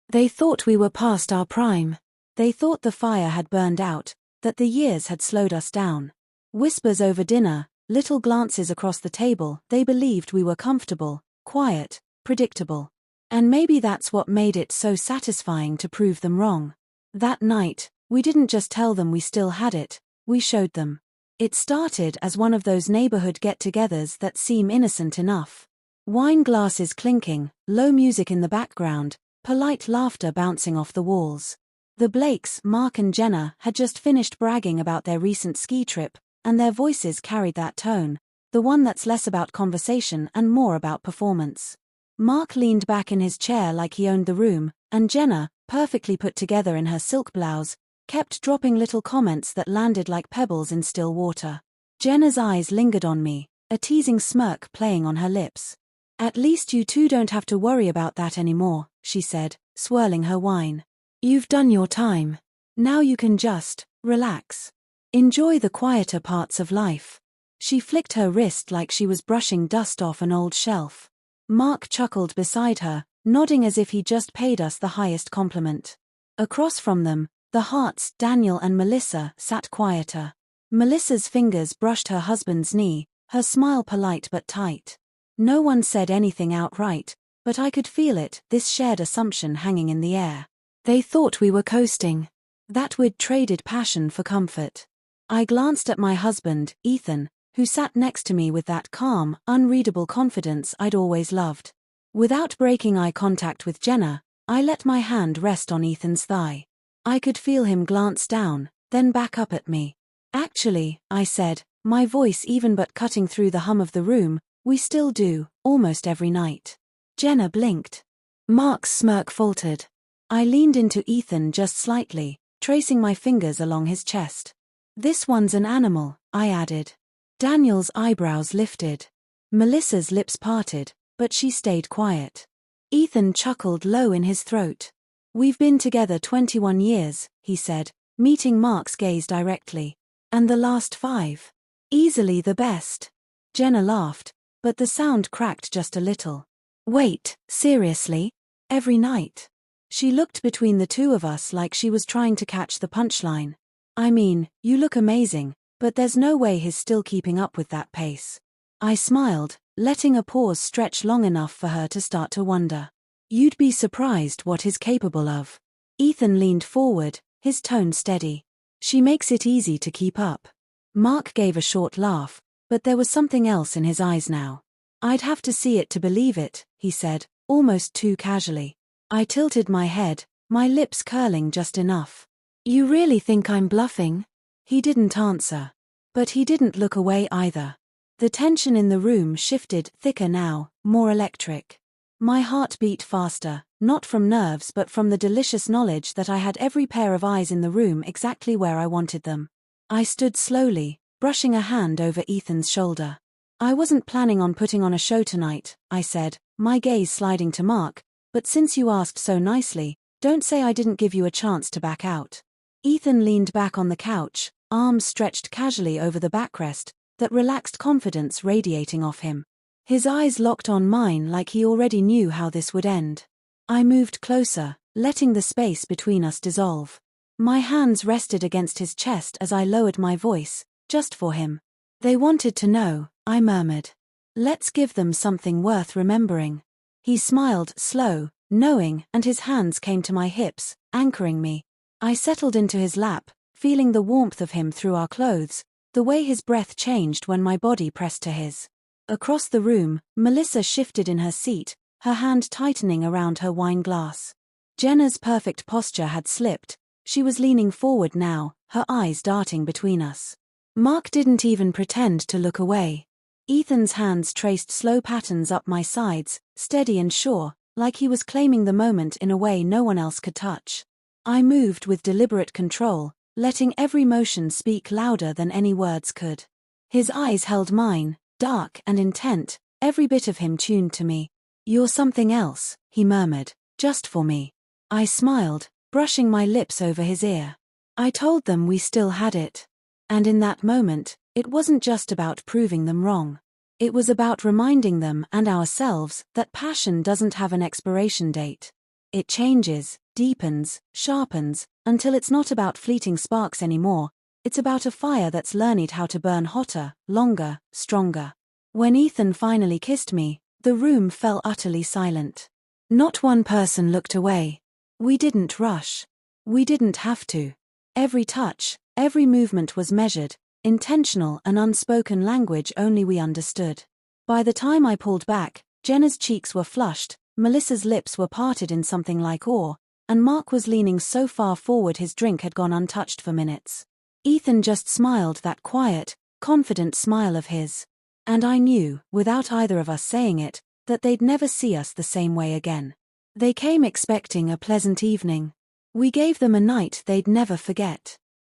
They thought we were past our prime. They thought the fire had burned out, that the years had slowed us down. Whispers over dinner, little glances across the table, they believed we were comfortable, quiet, predictable. And maybe that's what made it so satisfying to prove them wrong. That night, we didn't just tell them we still had it, we showed them. It started as one of those neighborhood get-togethers that seem innocent enough. Wine glasses clinking, low music in the background, polite laughter bouncing off the walls. The Blakes, Mark and Jenna, had just finished bragging about their recent ski trip, and their voices carried that tone, the one that's less about conversation and more about performance. Mark leaned back in his chair like he owned the room, and Jenna, perfectly put together in her silk blouse, kept dropping little comments that landed like pebbles in still water. Jenna's eyes lingered on me, a teasing smirk playing on her lips. "At least you two don't have to worry about that anymore," she said, swirling her wine. "You've done your time. Now you can just relax. Enjoy the quieter parts of life." She flicked her wrist like she was brushing dust off an old shelf. Mark chuckled beside her, nodding as if he just paid us the highest compliment. Across from them, the Harts, Daniel and Melissa, sat quieter. Melissa's fingers brushed her husband's knee, her smile polite but tight. No one said anything outright, but I could feel it, this shared assumption hanging in the air. They thought we were coasting. That we'd traded passion for comfort. I glanced at my husband, Ethan, who sat next to me with that calm, unreadable confidence I'd always loved. Without breaking eye contact with Jenna, I let my hand rest on Ethan's thigh. I could feel him glance down, then back up at me. "Actually," I said, my voice even but cutting through the hum of the room, "we still do, almost every night." Jenna blinked. Mark's smirk faltered. I leaned into Ethan just slightly, tracing my fingers along his chest. "This one's an animal," I added. Daniel's eyebrows lifted. Melissa's lips parted, but she stayed quiet. Ethan chuckled low in his throat. "We've been together 21 years, he said, meeting Mark's gaze directly. "And the last 5. Easily the best." Jenna laughed, but the sound cracked just a little. "Wait, seriously? Every night?" She looked between the two of us like she was trying to catch the punchline. "I mean, you look amazing, but there's no way he's still keeping up with that pace." I smiled, letting a pause stretch long enough for her to start to wonder. "You'd be surprised what he's capable of." Ethan leaned forward, his tone steady. "She makes it easy to keep up." Mark gave a short laugh, but there was something else in his eyes now. "I'd have to see it to believe it," he said, almost too casually. I tilted my head, my lips curling just enough. "You really think I'm bluffing?" He didn't answer. But he didn't look away either. The tension in the room shifted, thicker now, more electric. My heart beat faster, not from nerves but from the delicious knowledge that I had every pair of eyes in the room exactly where I wanted them. I stood slowly, brushing a hand over Ethan's shoulder. "I wasn't planning on putting on a show tonight," I said, my gaze sliding to Mark, "but since you asked so nicely, don't say I didn't give you a chance to back out." Ethan leaned back on the couch, arms stretched casually over the backrest, that relaxed confidence radiating off him. His eyes locked on mine like he already knew how this would end. I moved closer, letting the space between us dissolve. My hands rested against his chest as I lowered my voice, just for him. "They wanted to know," I murmured. "Let's give them something worth remembering." He smiled, slow, knowing, and his hands came to my hips, anchoring me. I settled into his lap, feeling the warmth of him through our clothes, the way his breath changed when my body pressed to his. Across the room, Melissa shifted in her seat, her hand tightening around her wine glass. Jenna's perfect posture had slipped. She was leaning forward now, her eyes darting between us. Mark didn't even pretend to look away. Ethan's hands traced slow patterns up my sides, steady and sure, like he was claiming the moment in a way no one else could touch. I moved with deliberate control, letting every motion speak louder than any words could. His eyes held mine, dark and intent, every bit of him tuned to me. "You're something else," he murmured, "just for me." I smiled, brushing my lips over his ear. I told them we still had it. And in that moment, it wasn't just about proving them wrong. It was about reminding them and ourselves that passion doesn't have an expiration date. It changes, deepens, sharpens, until it's not about fleeting sparks anymore. It's about a fire that's learned how to burn hotter, longer, stronger. When Ethan finally kissed me, the room fell utterly silent. Not one person looked away. We didn't rush. We didn't have to. Every touch, every movement was measured, intentional, and unspoken language only we understood. By the time I pulled back, Jenna's cheeks were flushed, Melissa's lips were parted in something like awe, and Mark was leaning so far forward his drink had gone untouched for minutes. Ethan just smiled, that quiet, confident smile of his. And I knew, without either of us saying it, that they'd never see us the same way again. They came expecting a pleasant evening. We gave them a night they'd never forget.